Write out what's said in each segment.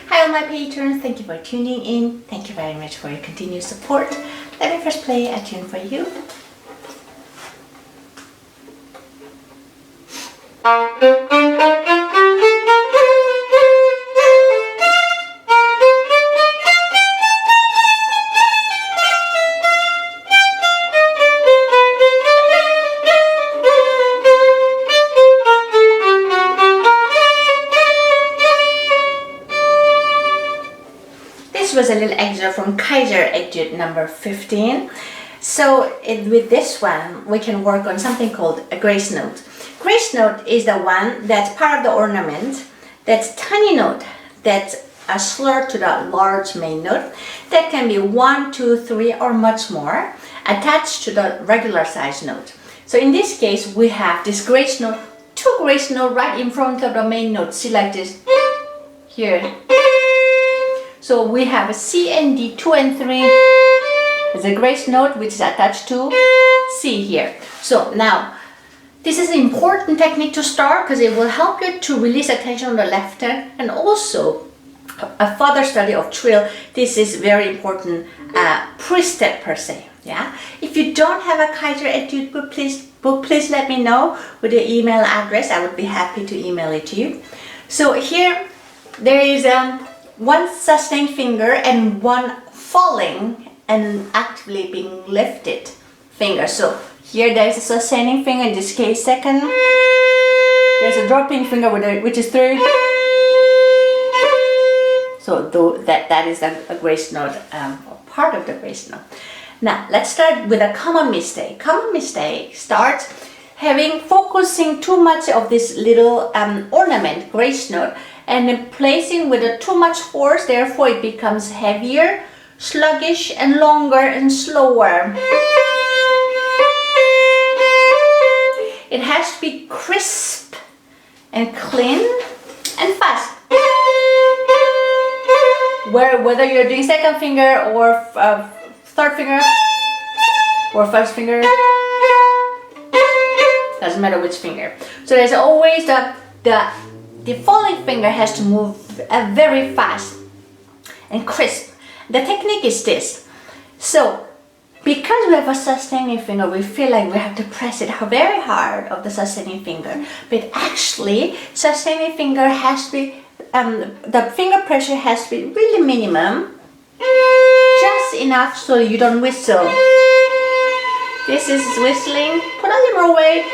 Hi all my patrons, thank you for tuning in. Thank you very much for your continued support. Let me first play a tune for you. This was a little excerpt from Kayser Etude number 15. So with this one, we can work on something called a grace note. Grace note is the one that's part of the ornament, that's tiny note, that's a slur to the large main note, that can be 1, 2, 3 or much more, attached to the regular size note. So in this case, we have this grace note, two grace notes right in front of the main note. See, like this, here. So we have a C and D, 2 and 3. There's a grace note which is attached to C here. So now, this is an important technique to start because it will help you to release attention on the left hand, and also a further study of trill. This is very important pre-step per se. Yeah. If you don't have a Kayser Etude book, please let me know with your email address. I would be happy to email it to you. So here there is one sustained finger and one falling and actively being lifted finger. So here there is a sustaining finger, in this case second. There's a dropping finger which is third. So that is a grace note, or part of the grace note. Now let's start with a common mistake. Common mistake starts focusing too much of this little ornament, grace note, and then placing with too much force. Therefore it becomes heavier, sluggish and longer and slower. It has to be crisp and clean and fast. Whether you're doing second finger or third finger or first finger, doesn't matter which finger. So there's always the falling finger has to move very fast and crisp. The technique is this. So because we have a sustaining finger, we feel like we have to press it very hard of the sustaining finger. But actually, sustaining finger has to be, the finger pressure has to be really minimum. Just enough so you don't whistle. This is whistling. Put a little more weight.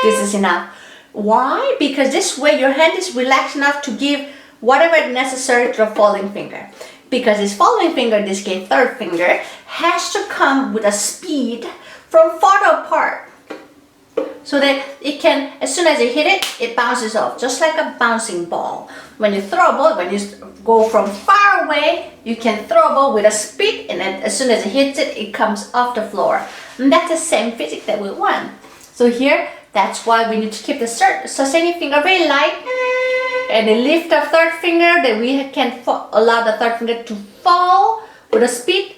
This is enough. Why? Because this way your hand is relaxed enough to give whatever is necessary to the falling finger. Because this falling finger, in this case third finger, has to come with a speed from farther apart. So that it can, as soon as you hit it, it bounces off, just like a bouncing ball. When you throw a ball, when you go from far away, you can throw a ball with a speed, and then as soon as it hits it, it comes off the floor. And that's the same physics that we want. So here, that's why we need to keep the sustaining finger very light, and then lift the third finger, that we can allow the third finger to fall with a speed,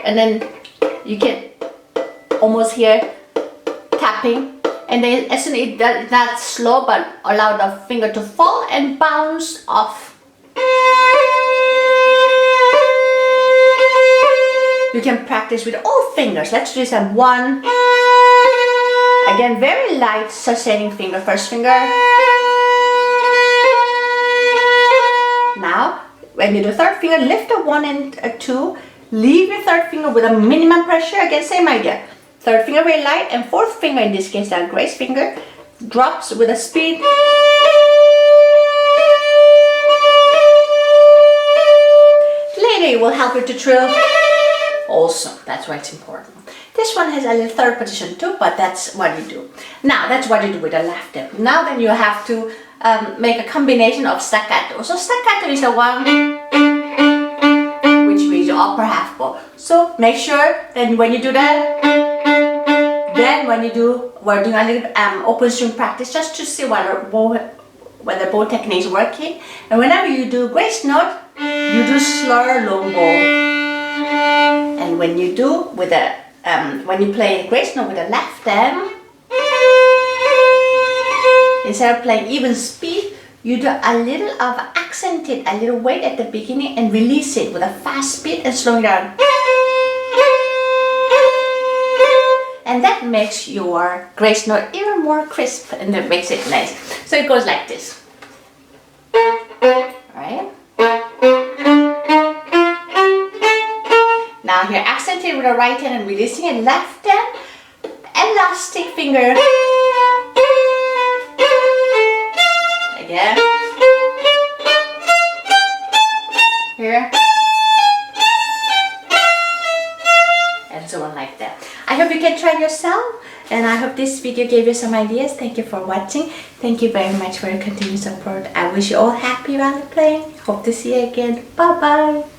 and then you can almost hear tapping. And then as soon as it's not slow, but allow the finger to fall and bounce off. You can practice with all fingers. Let's do some 1. Again, very light sustaining finger, first finger. Now, when you do third finger, lift the 1 and 2. Leave your third finger with a minimum pressure. Again, same idea. Third finger very light, and fourth finger, in this case that grace finger, drops with a speed. Later it will help you to trill. Also, that's why it's important. This one has a little third position too, but that's what you do. Now, that's what you do with the left hip. Now then you have to make a combination of staccato. So staccato is the one which means your upper half bow. So make sure that when you do that, then when you do, we're doing a little open string practice just to see whether bow technique is working. And whenever you do grace note, you do slur long bow. And when you do with the when you play grace note with the left hand, instead of playing even speed, you do a little of accent it a little weight at the beginning and release it with a fast speed and slow it down. And that makes your grace note even more crisp, and that makes it nice. So it goes like this. Alright? Now here, accent it with the right hand and releasing it, left hand, elastic finger. Again. Here. And so on like that. I hope you can try yourself, and I hope this video gave you some ideas. Thank you for watching. Thank you very much for your continued support. I wish you all happy while playing. Hope to see you again. Bye bye.